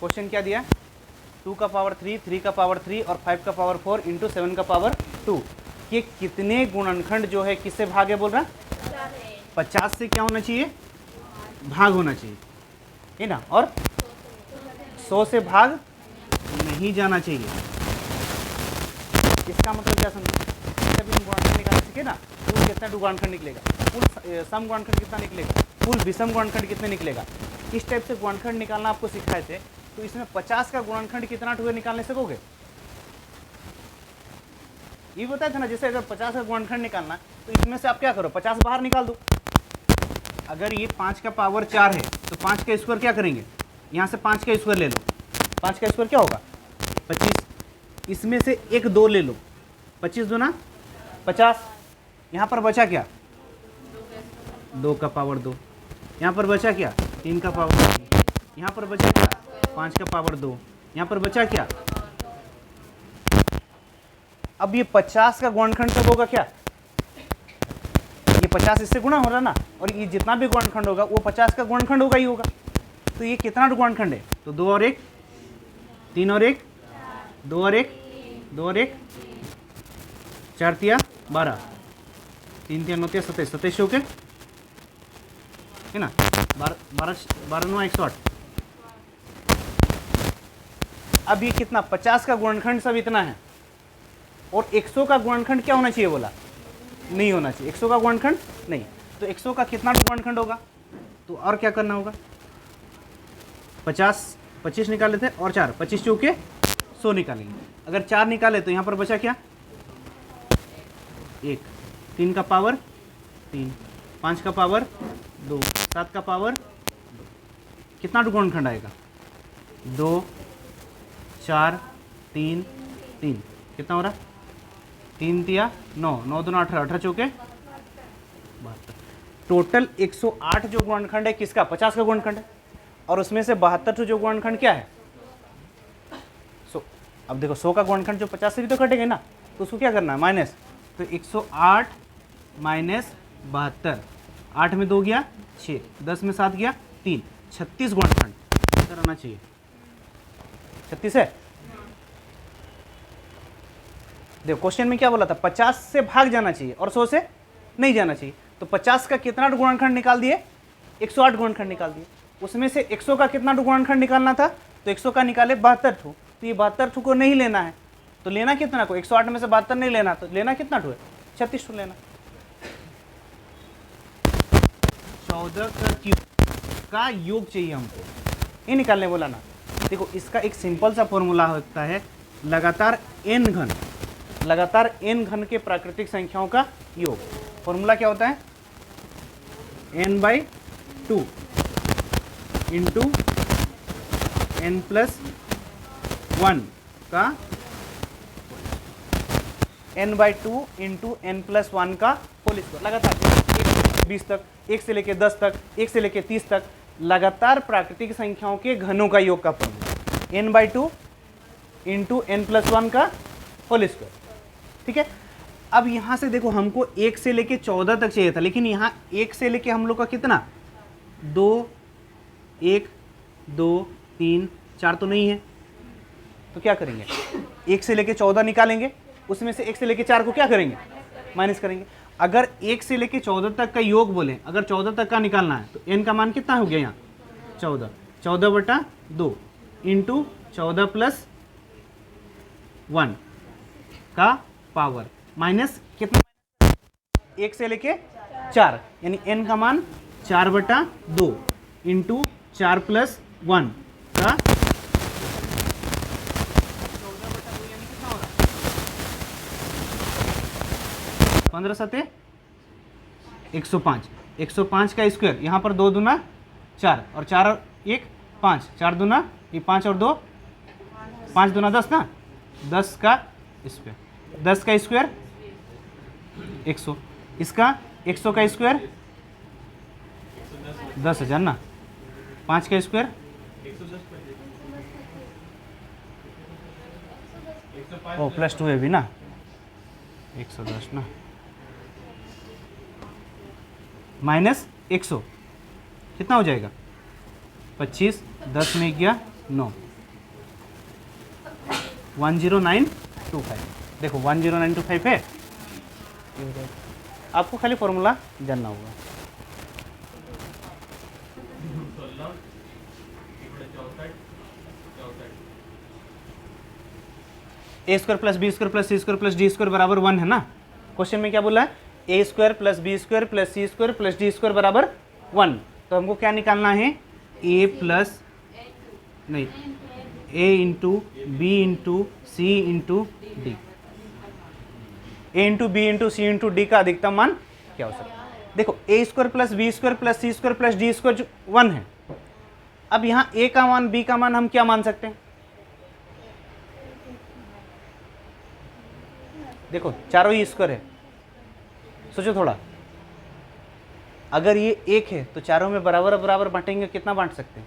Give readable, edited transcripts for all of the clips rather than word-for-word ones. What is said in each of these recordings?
Question क्या दिया, 2 का पावर 3, 3 का पावर 3 और 5 का पावर 4 इंटू 7 का पावर 2, ये कितने गुणनखंड जो है किससे भाग है बोल रहा, 50 से क्या होना चाहिए, भाग होना चाहिए, है ना, और 100 से भाग नहीं जाना चाहिए। इसका मतलब क्या समझो, जब हम गुणनखंड निकालने सीखे ना, कुल कितना गुणनखंड निकलेगा, कुल सम गुणनखंड कितना निकलेगा, कुल विषम गुणनखंड कितने निकलेगा, इस टाइप से गुणनखंड निकालना आपको सिखाए थे। तो इसमें 50 का गुणनखंड कितना ठुए निकालने सकोगे, ये बताया था ना। जैसे अगर 50 का गुणनखंड निकालना, तो इसमें से आप क्या करो, 50 बाहर निकाल दो। अगर ये 5 का पावर 4 है तो 5 का स्क्वायर क्या करेंगे, यहाँ से 5 का स्क्वायर ले लो, 5 का स्क्वायर क्या होगा 25, इसमें से एक 2 ले लो, 25 दूना 50, यहाँ पर बचा क्या 2 का पावर 2, यहाँ पर बचा क्या 3 का पावर 3, यहाँ पर बचा क्या 5 का पावर 2, यहाँ पर बचा क्या। अब ये 50 का गुणनखंड कब होगा, क्या ये 50 इससे गुणा हो रहा ना, और ये जितना भी गुणनखंड होगा वो 50 का गुणनखंड होगा ही होगा। तो ये कितना गुणनखंड है, तो 2 और 1, 3 और 1, 2 और 1, 2 और 1, 4 तिया 12, 3 तिया 9 तिया 27, 27 हो के है ना, 12 9 108। अब ये कितना 50 का गुणनखंड सब इतना है, और 100 का गुणनखंड क्या होना चाहिए बोला, नहीं होना चाहिए 100 का गुणनखंड नहीं। तो 100 का कितना गुणनखंड होगा, तो और क्या करना होगा, 50 25 निकाले थे और 4 25 चौके 100 निकालेंगे। अगर 4 निकाले तो यहाँ पर बचा क्या 1, 3 का पावर 3, 5 का पावर 2, 7 का पावर 2, कितना गुणनखंड आएगा 2 4 3 3, कितना हो रहा 3 तिया 9, 9 दूना 18, 18 चौके 72। टोटल 108 जो गुणनखंड है किसका, 50 का गुणनखंड है, और उसमें से 72 जो गुणनखंड क्या है 100। अब देखो 100 का गुणनखंड जो 50 से भी तो कटेंगे ना, तो उसको क्या करना है माइनस, तो 108 माइनस 72, 8 में 2 गया 6, 10 में 7 गया 3, 36 गुणनखंड इधर आना चाहिए, 36 है। देखो क्वेश्चन में क्या बोला था, 50 से भाग जाना चाहिए और 100 से नहीं जाना चाहिए। तो 50 का कितना गुणनखंड निकाल दिए, 108 गुणनखंड निकाल दिए। उसमें से 100 का कितना गुणनखंड निकालना था, तो 100 का निकाले 72 ठो, तो ये 72 ठो को नहीं लेना है, तो लेना कितना को, 108 में से 72 नहीं लेना, तो लेना कितना ठो है 36 ठो लेना। 14 का क्यूब का योग चाहिए हमको, ये निकालने बोला ना। देखो इसका एक सिंपल सा फॉर्मूला होता है, लगातार n घन, लगातार n घन के प्राकृतिक संख्याओं का योग। फॉर्मूला क्या होता है, n/2 इंटू n+1 का n/2 इंटू n+1 का होल स्क्वायर। लगातार 20 तक, 1 से लेके 10 तक, 1 से लेके 30 तक, लगातार प्राकृतिक संख्याओं के घनों का योग का फॉर्मूला n/2 इंटू n+1 का होल स्क्वायर। ठीक है। अब यहाँ से देखो हमको 1 से लेके 14 तक चाहिए था, लेकिन यहाँ 1 से लेके हम लोग का कितना 2 1 2 3 4 तो नहीं है, तो क्या करेंगे 1 से लेके 14 निकालेंगे, उसमें से 1 से लेके 4 को क्या करेंगे माइनस करेंगे। अगर 1 से लेके 14 तक का योग बोले, अगर 14 तक का निकालना है तो n का मान कितना हो गया यहाँ 14, 14/2 इंटू 14+1 का पावर माइनस कितना, 1 से लेके 4, यानी n का मान 4/2 इंटू 4+1 का 15 7 105, 105 का स्क्वायर, यहाँ पर 2 दूना 4 और 4 और 1 5, 4 दूना ये 5 और 2 5 दूना 10 ना, 10 का स्क्वायर, 10 का स्क्वायर 100, इसका 100 का स्क्वायर 10,000 ना, 5 का स्क्वायर +2 है भी ना 110 ना, माइनस 100 कितना हो जाएगा 25, 10 में गया 9, 10925। देखो 10925 है, आपको खाली फॉर्मूला जानना होगा। A square plus B square plus C square plus D square बराबर 1 है ना। क्वेश्चन में क्या बोला है, A square plus B square plus C square plus D square बराबर 1। तो हमको क्या निकालना है, ए प्लस नहीं A into B into C into D, A into B into C into D का अधिकतम मान क्या हो सकता है। देखो A square plus B square plus C square plus D square 1 है। अब यहाँ ए का मान बी का मान हम क्या मान सकते हैं, देखो चारों ही स्क्वायर है, सोचो थोड़ा, अगर ये एक है तो चारों में बराबर बराबर बांटेंगे, कितना बांट सकते हैं,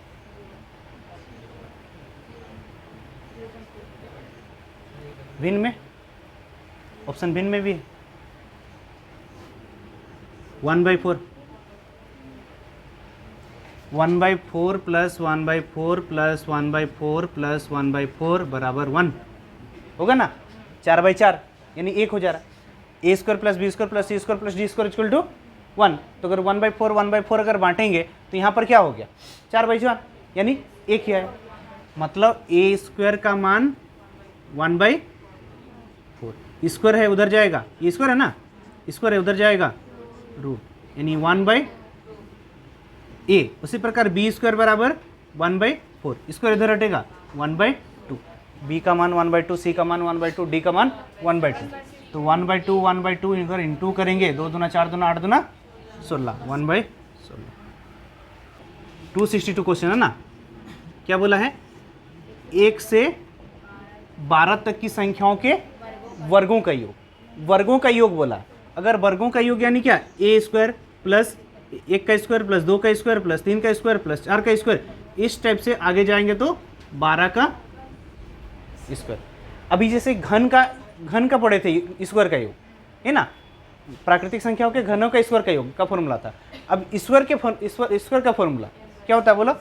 भिन्न में, ऑप्शन भिन्न में भी है 1/4, 1/4 प्लस 1/4 प्लस 1/4 प्लस 1/4 बराबर 1 होगा ना, 4/4 यानी 1 हो जा रहा है। A square plus B square plus C square plus D square equal to 1। तो अगर 1/4 अगर बांटेंगे तो यहाँ पर क्या हो गया, 4/4 यानी 1 ही आया। मतलब ए स्क्वायर का मान 1/4, स्क्वायर है उधर जाएगा, ये स्क्वायर है ना, स्क्वायर है उधर जाएगा रूट, यानी 1/, उसी प्रकार बी स्क्वायर बराबर 1/4, स्क्वायर इधर हटेगा 1/2, बी का मान 1/2, सी का मान 1/2, डी का मान 1/2। तो 1/2 इधर इंटू करेंगे, 2 दूना 4 दूना 8 दूना 16, 1/16। 262 क्वेश्चन है ना। क्या बोला है, 1 से 12 तक की संख्याओं के वर्गों का योग, वर्गों का योग बोला। अगर वर्गों का योग यानी क्या, ए स्क्वायर प्लस 1 का स्क्वायर प्लस 2 का स्क्वायर प्लस 3 का स्क्वायर प्लस 4 का स्क्वायर, इस टाइप से आगे जाएंगे तो 12 का स्क्वायर। अभी जैसे घन का पढ़े थे स्क्वायर का योग है ना, प्राकृतिक संख्याओं के घनों का स्क्वायर का योग का फॉर्मूला था। अब स्क्वायर का फॉर्मूला क्या होता है बोलो,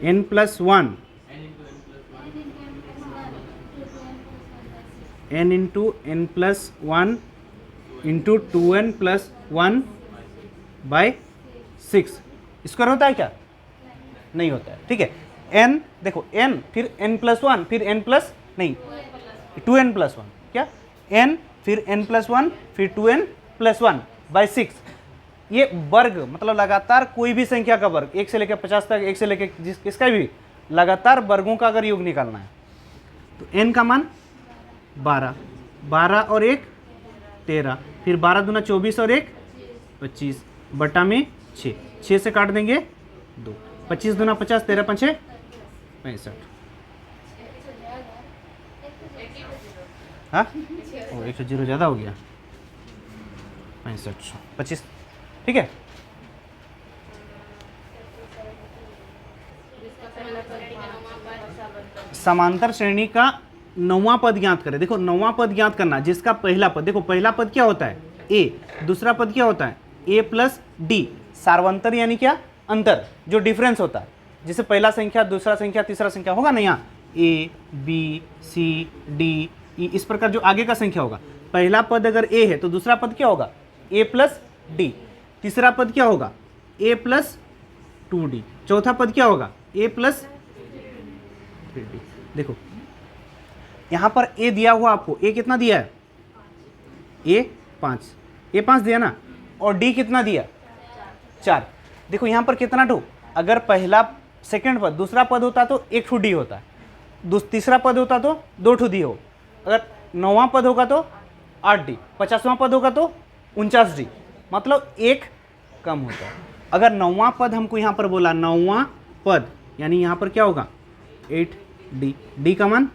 n plus 1 n into n plus 1 into 2n plus 1/6। Square होता है क्या, नहीं होता है, ठीक है। n देखो n फिर n प्लस 1 फिर n प्लस नहीं 2n प्लस 1, क्या n फिर n प्लस 1 फिर 2n प्लस 1/6। ये वर्ग मतलब लगातार कोई भी संख्या का वर्ग, 1 से लेकर 50 तक, 1 से लेकर किसका भी लगातार वर्गों का अगर योग निकालना है तो n का मान 12, 12 और 1 13, फिर 12 दूना 24 और 1 25 बटा में 6, 6 से काट देंगे 2, 25 दूना 50, 13 5 65। हाँ ओ 100 ज़्यादा हो गया, 65 25, ठीक है। समांतर श्रेणी का 9वां पद ज्ञात करें। देखो 9वां पद ज्ञात करना, जिसका पहला पद, देखो पहला पद क्या होता है a, दूसरा पद क्या होता है a प्लस डी, सार्वंतर यानी क्या, अंतर, जो डिफरेंस होता है, जैसे पहला संख्या दूसरा संख्या तीसरा संख्या होगा ना, यहाँ a b c d e, इस प्रकार जो आगे का संख्या होगा, पहला पद अगर a है तो दूसरा पद क्या होगा a प्लस डी, तीसरा पद क्या होगा a प्लस 2d, चौथा पद क्या होगा a प्लस 3d। देखो यहाँ पर a दिया हुआ आपको, a कितना दिया है, a 5 दिया ना, और d कितना दिया 4। देखो यहाँ पर कितना ठो, अगर पहला सेकंड पद दूसरा पद होता तो 1 ठो d होता है, तीसरा पद होता तो 2 ठो d हो, अगर 9वां पद होगा तो 8d, 50वां पद होगा तो 49d, मतलब 1 कम होता है। अगर 9वां पद हमको यहाँ पर बोला, 9वां पद यानी यहाँ पर क्या होगा 8d, d का मान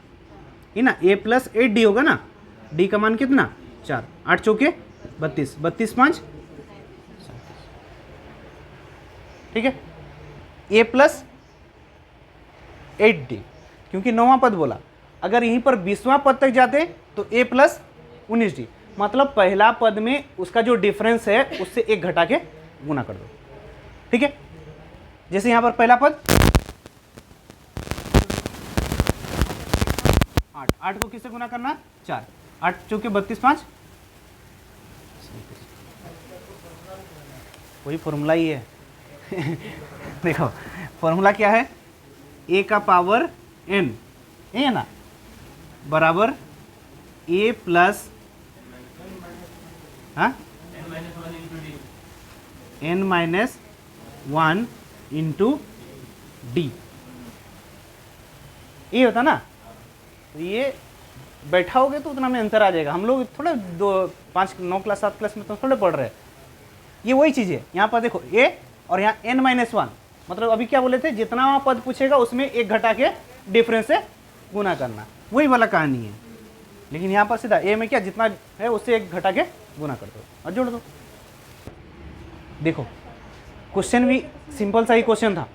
है ना, a प्लस 8d होगा ना, d का मान कितना 4, 8 चौके 32, 32 5, ठीक है, a प्लस 8d, क्योंकि 9वां पद बोला। अगर यहीं पर 20वां पद तक जाते तो a प्लस 19d, मतलब पहला पद में उसका जो डिफरेंस है उससे 1 घटा के गुना कर दो, ठीक है। जैसे यहाँ पर पहला पद 8, 8 को किससे गुना करना? 4, 8 चौके 32, 5, वही फॉर्मूला ही है देखो फॉर्मूला क्या है, a का पावर n, ये है ना, बराबर a plus n minus 1 into D, ये होता ना। तो ये बैठाओगे तो उतना में अंतर आ जाएगा। हम लोग थोड़े 2, 5, 9 क्लास 7 क्लास में तो थोड़े पढ़ रहे हैं। ये वही चीज़ है। यहाँ पर देखो a और यहाँ n माइनस 1, मतलब अभी क्या बोले थे, जितना वहाँ पद पूछेगा उसमें एक घटा के डिफरेंस से गुना करना, वही वाला कहानी है। लेकिन यहाँ पर सीधा a में क्या जितना है उससे एक घटा के गुना कर दो और जोड़ दो। देखो क्वेश्चन भी सिंपल सा ही क्वेश्चन था।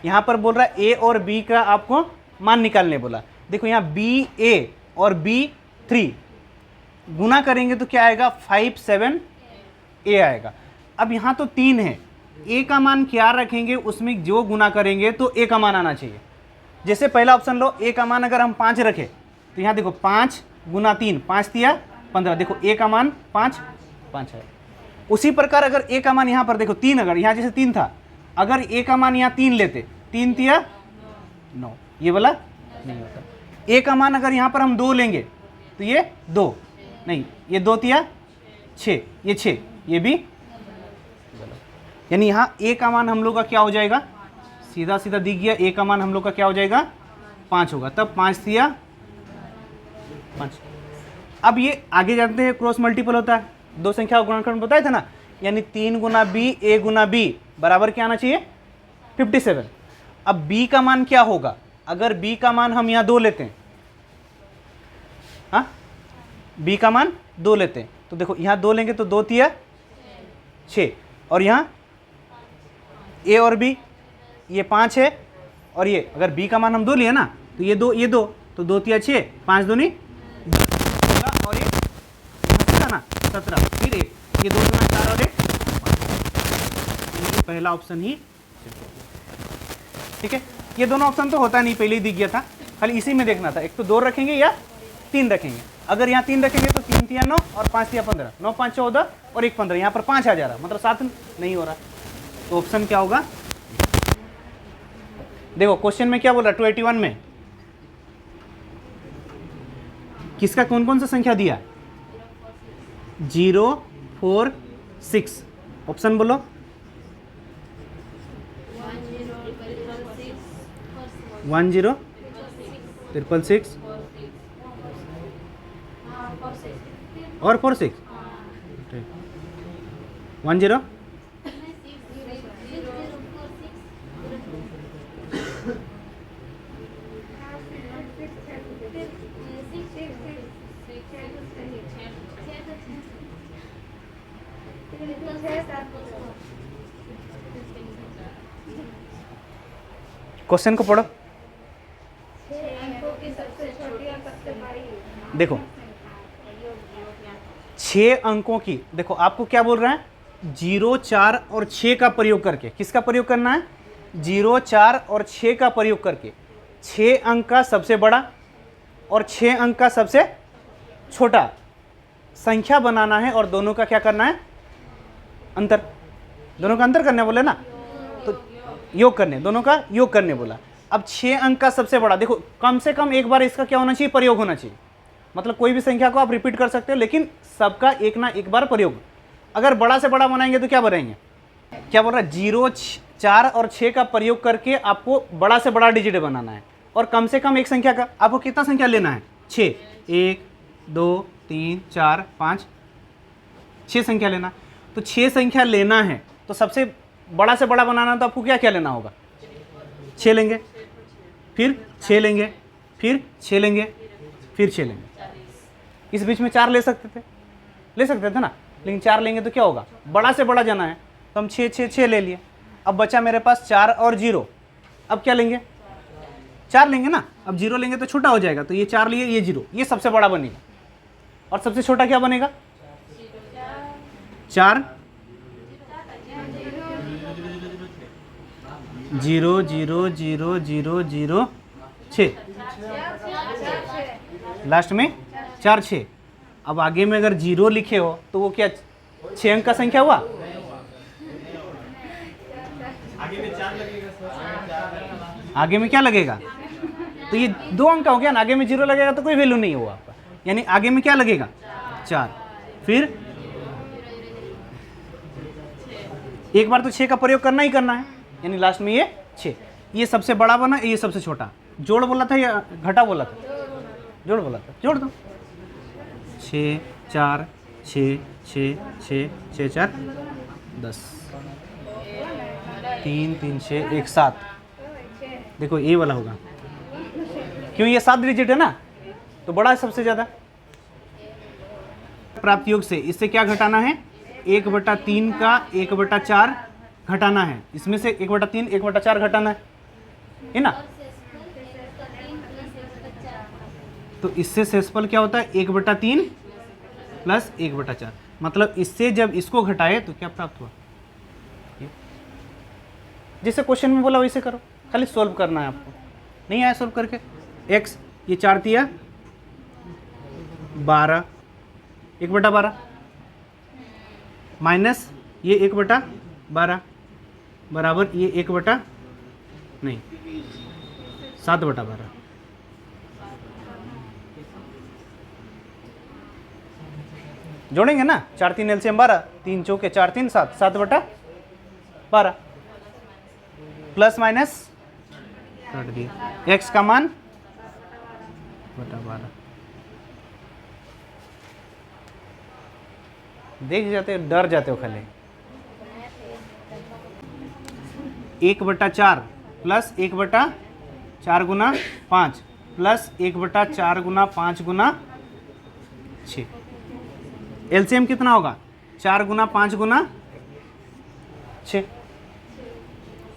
यहाँ पर बोल रहा है a और b का आपको मान निकालने बोला। देखो यहाँ ba और b3 गुना करेंगे तो क्या आएगा, 5 7 a आएगा। अब यहाँ तो 3 है, a का मान क्या रखेंगे, उसमें जो गुना करेंगे तो a का मान आना चाहिए। जैसे पहला ऑप्शन लो, a का मान अगर हम 5 रखें तो यहाँ देखो 5 गुना 3, 5 तिया 15, देखो a का मान 5 है। उसी प्रकार अगर a का मान यहाँ पर देखो 3, अगर यहाँ जैसे 3 था, अगर a का मान यहाँ 3 लेते, 3 तिया 9, ये वाला नहीं होता। a का मान अगर यहाँ पर हम 2 लेंगे तो ये 2 नहीं, ये 2 तिया 6, ये 6, ये भी, यानी यहाँ a का मान हम लोग का क्या हो जाएगा, सीधा सीधा दिख गया, a का मान हम लोग का क्या हो जाएगा, 5 होगा। तब 5 तिया 5। अब ये आगे जानते हैं क्रॉस मल्टीपल होता है, दो संख्या का गुणनखंड बताया था ना, यानी 3 गुना b a गुना b बराबर क्या आना चाहिए, 57। अब b का मान क्या होगा, अगर b का मान हम यहाँ 2 लेते हैं, हाँ b का मान 2 लेते हैं तो देखो यहाँ 2 लेंगे तो 2 तिया 6, और यहाँ a और b ये 5 है, और ये अगर b का मान हम 2 लिए ना तो ये 2 ये 2, तो 2 तिया 6, 5 दूनी 10, और ये था ना 17, फिर ये 2 दूना 4 और 1, पहला ऑप्शन ही ठीक है। ये दोनों ऑप्शन तो होता नहीं, पहले ही दिख गया था, खाली इसी में देखना था, एक तो 2 रखेंगे या 3 रखेंगे। अगर यहाँ 3 रखेंगे तो 3 तिया 9 और 5 तिया 15, 9 5 14 और 1 15, यहाँ पर 5 आ जा रहा, मतलब 7 नहीं हो रहा। तो ऑप्शन क्या होगा, देखो क्वेश्चन में क्या बोल रहा है, 281 में किसका कौन कौन सा संख्या दिया, 0 4 6, ऑप्शन बोलो, 1 0 666 और 4 6, 1 0 क्वेश्चन को पढ़ो। देखो 6 अंकों की, देखो आपको क्या बोल रहा है, 0 4 और 6 का प्रयोग करके, किसका प्रयोग करना है, 0 4 और 6 का प्रयोग करके 6 अंक का सबसे बड़ा और 6 अंक का सबसे छोटा संख्या बनाना है, और दोनों का क्या करना है, अंतर, दोनों का अंतर करने बोले ना, तो योग करने, दोनों का योग करने बोला। अब 6 अंक का सबसे बड़ा, देखो कम से कम एक बार इसका क्या होना चाहिए, प्रयोग होना चाहिए, मतलब कोई भी संख्या को आप रिपीट कर सकते हो, लेकिन सबका एक ना एक बार प्रयोग। अगर बड़ा से बड़ा बनाएंगे तो क्या बनाएंगे, क्या बोल रहा है, 0 4 और 6 का प्रयोग करके आपको बड़ा से बड़ा डिजिट बनाना है, और कम से कम एक संख्या का आपको कितना संख्या लेना है, 6, 1 2 3 4 5 6 संख्या लेना। तो 6 संख्या लेना है तो सबसे बड़ा से बड़ा बनाना तो आपको क्या क्या लेना होगा, 6 लेंगे, फिर 6 लेंगे, फिर 6 लेंगे, फिर 6 लेंगे। इस बीच में 4 ले सकते थे ना, लेकिन 4 लेंगे तो क्या होगा, बड़ा से बड़ा जाना है, तो हम 6 6 6 ले लिए। अब बचा मेरे पास 4 और 0, अब क्या लेंगे, 4 लेंगे ना, अब 0 लेंगे तो छोटा हो जाएगा, तो ये 4 लिए, ये 0, ये सबसे बड़ा बनेगा, और सबसे छोटा क्या बनेगा, 4 00006 लास्ट में 4 6। अब आगे में अगर 0 लिखे हो तो वो क्या 6 अंक का संख्या हुआ? आगे में क्या लगेगा? तो ये 2 अंक का हो गया ना, आगे में 0 लगेगा तो कोई वैल्यू नहीं हुआ आपका, यानी आगे में क्या लगेगा 4। फिर एक बार तो 6 का प्रयोग करना ही करना है, यानी लास्ट में ये 6। ये सबसे बड़ा बना, ये सबसे छोटा। जोड़ बोला था या घटा बोला था? जोड़ बोला था, जोड़ दो। 6 4 6 6 6 6 4 10 3 3 6 1 7। देखो ये वाला होगा, क्यों ये 7 डिजिट है ना, तो बड़ा है सबसे ज्यादा। प्राप्त योग से इससे क्या घटाना है? 1/3 का 1/4 घटाना है। इसमें से 1/3 1/4 घटाना है ना। तो इससे शेषफल क्या होता है? 1/3 प्लस 1/4। मतलब इससे जब इसको घटाए तो क्या प्राप्त हुआ? जैसे क्वेश्चन में बोला वैसे करो, खाली सोल्व करना है आपको। नहीं आया सोल्व करके? x ये 4 दिया 12, 1/12 माइनस ये 1/12 बराबर ये 7/12। जोड़ेंगे ना, 4 3 एलसीएम 12, 3 चौके 4 3 7, 7/12 प्लस माइनस काट दिया। x का मान 12। देख जाते हो, डर जाते हो खाली। 1/4 प्लस 1/4 गुना 5 प्लस 1/4 गुना 5 गुना 6। एलसीएम कितना होगा? 4 गुना 5 गुना 6,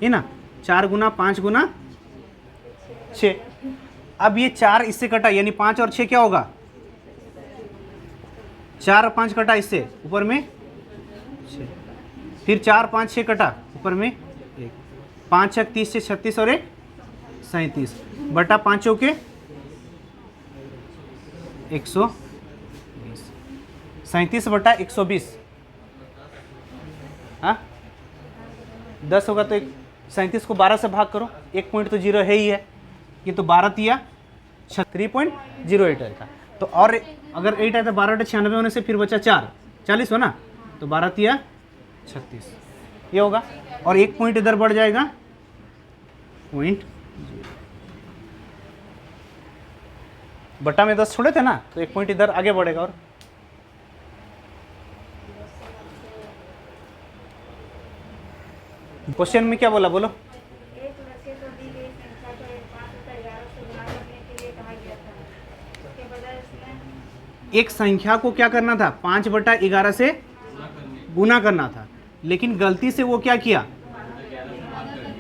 है ना। 4 गुना 5 गुना 6। अब ये 4 इससे कटा, यानी 5 और 6 क्या होगा? 4 और 5 कटा इससे, ऊपर में 6। फिर 4 5 6 कटा, ऊपर में 1। 5 6 30 से 36 और 1 37 बटा 5 चौके 120, 37 बटा 120। हाँ 10 होगा तो 37 को 12 से भाग करो, 1 पॉइंट तो 0 है ही है, ये तो 12 तिया 3.08 आएगा। तो और अगर 8 आया तो 12 96 होने से फिर बचा 4 40 हो ना, तो 12 तिया 36 ये होगा। और 1 पॉइंट इधर बढ़ जाएगा, पॉइंट बटा में 10 छोड़े थे ना, तो 1 पॉइंट इधर आगे बढ़ेगा। और क्वेश्चन में क्या बोला बोलो? एक लड़के को दी गई संख्या को 5/11 से गुणा करने के लिए कहा गया था। उसके बजाय उसने एक संख्या को क्या करना था? 5/11 से गुना करना था, लेकिन गलती से वो क्या किया?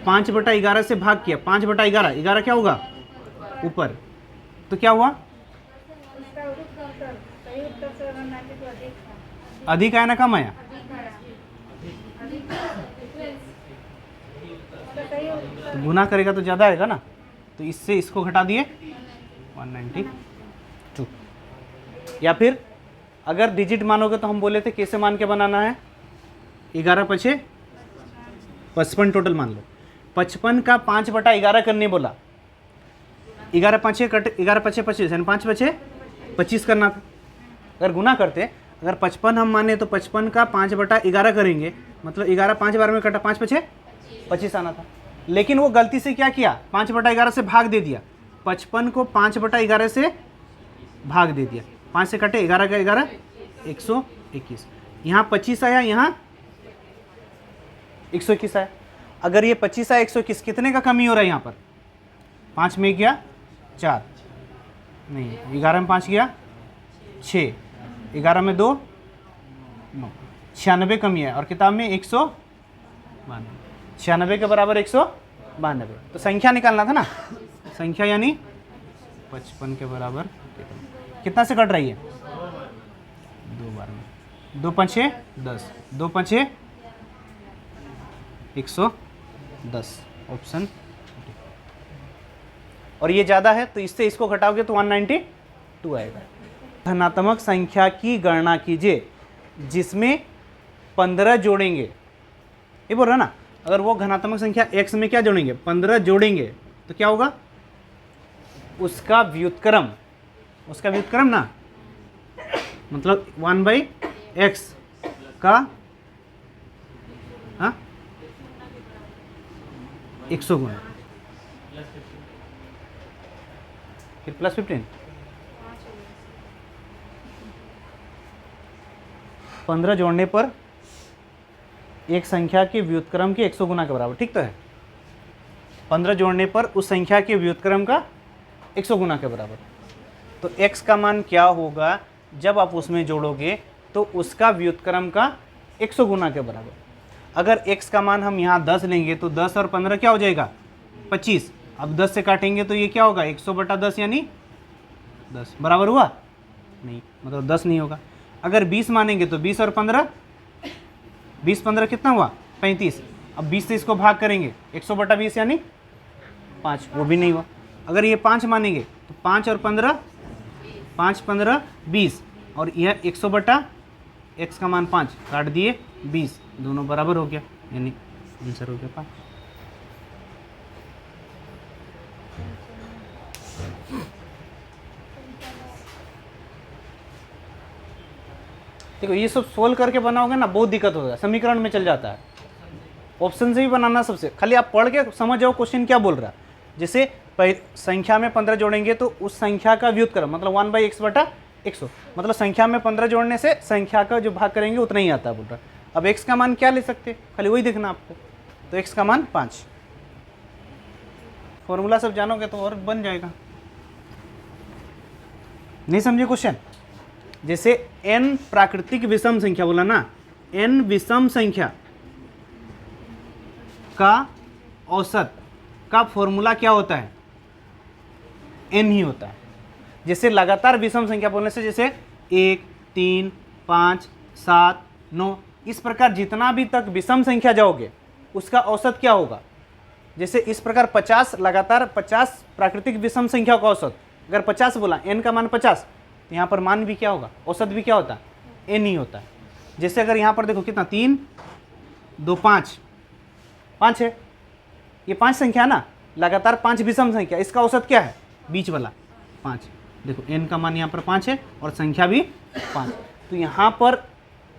5/11 से भाग किया। 5/11, 11 क्या होगा? ऊपर। तो क्या हुआ? उसका उत्तर सही उत्तर से अगर नापे तो अधिक था। अधिक आया ना कम आया? तो गुना करेगा तो ज़्यादा आएगा ना, तो इससे इसको घटा दिए 192। या फिर अगर डिजिट मानोगे तो हम बोले थे कैसे मान के बनाना है? 11 5 55 टोटल मान लो। 55 का 5/11 करने बोला। 11 5 कट 11 5 25 यानी 5 5 25 करना था। अगर गुना करते, अगर 55 हम माने तो 55 का 5/11 करेंगे, मतलब 11 5 बार में कटा, 5 5 25 आना था। लेकिन वो गलती से क्या किया? 5/11 से भाग दे दिया। 55 को 5/11 से भाग दे दिया। 5 से कटे 11 का 11 121। यहाँ 25 आया, यहाँ 121 आया। अगर ये 25 आया 121, कितने का कमी हो रहा है यहाँ पर? 5 में गया 4 नहीं, 11 में 5 गया 6, 11 में 2 9, 96 कमी है। और किताब में 192, 96 के बराबर 192। तो संख्या निकालना था ना, संख्या यानी 55 के बराबर कितना से कट रही है? 2 बार में। 2 5 10, 2 5 110 ऑप्शन। और ये ज़्यादा है तो इससे इसको घटाओगे तो 192 आएगा। धनात्मक संख्या की गणना कीजिए जिसमें 15 जोड़ेंगे, ये बोल रहा ना, अगर वो धनात्मक संख्या x में क्या जोड़ेंगे, 15 जोड़ेंगे तो क्या होगा, उसका व्युत्क्रम, उसका व्युत्क्रम ना, मतलब 1/x का 100 गुना, फिर +15, 15 जोड़ने पर एक संख्या के व्युत्क्रम के 100 गुना के बराबर, ठीक तो है। 15 जोड़ने पर उस संख्या के व्युत्क्रम का 100 गुना के बराबर। तो x का मान क्या होगा जब आप उसमें जोड़ोगे तो उसका व्युत्क्रम का 100 गुना के बराबर। अगर x का मान हम यहाँ 10 लेंगे तो 10 और 15 क्या हो जाएगा, 25। अब 10 से काटेंगे तो ये क्या होगा, 100/10 यानी 10 बराबर हुआ नहीं, मतलब 10 नहीं होगा। अगर 20 मानेंगे तो 20 और 15, 20-15 कितना हुआ, 35। अब 20 से इसको भाग करेंगे, 100/20 यानी 5, वो भी नहीं हुआ। अगर ये 5 मानेंगे तो 5 और 15, 5-15 20, और यह 100/x का मान 5 काट दिए 20, दोनों बराबर हो गया, यानी आंसर हो गया 5। देखो ये सब सोल्व करके बनाओगे ना बहुत दिक्कत होगा, समीकरण में चल जाता है। ऑप्शन से भी बनाना सबसे, खाली आप पढ़ के समझ जाओ क्वेश्चन क्या बोल रहा है। जैसे संख्या में 15 जोड़ेंगे तो उस संख्या का व्युत्क्रम मतलब 1/x/100, मतलब संख्या में 15 जोड़ने से संख्या का जो भाग करेंगे उतना ही आता है बोल रहा है। अब x का मान क्या ले सकते, खाली वही देखना आपको, तो x का मान 5। फॉर्मूला सब जानोगे तो और बन जाएगा। नहीं समझे क्वेश्चन, जैसे n प्राकृतिक विषम संख्या बोला ना, n विषम संख्या का औसत का फॉर्मूला क्या होता है, n ही होता है। जैसे लगातार विषम संख्या बोलने से जैसे 1, 3, 5, 7, 9, इस प्रकार जितना भी तक विषम संख्या जाओगे उसका औसत क्या होगा। जैसे इस प्रकार 50, लगातार 50 प्राकृतिक विषम संख्या का औसत, अगर 50 बोला, n का मान 50, तो यहाँ पर मान भी क्या होगा, औसत भी क्या होता है, n ही होता है। जैसे अगर यहाँ पर देखो कितना, 3, 2, 5, 5 है, ये 5 संख्या ना, लगातार 5 विषम संख्या, इसका औसत क्या है, बीच वाला 5। देखो n का मान यहाँ पर 5 है और संख्या भी 5, तो यहाँ पर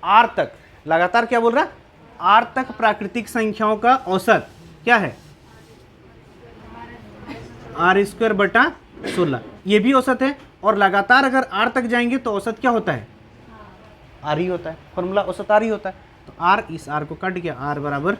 r तक लगातार क्या बोल रहा है, r तक प्राकृतिक संख्याओं का औसत क्या है, r²/16, ये भी औसत है। और लगातार अगर r तक जाएंगे तो औसत क्या होता है, r ही होता है, फॉर्मूला औसत r ही होता है। तो r, इस r को कट गया, r =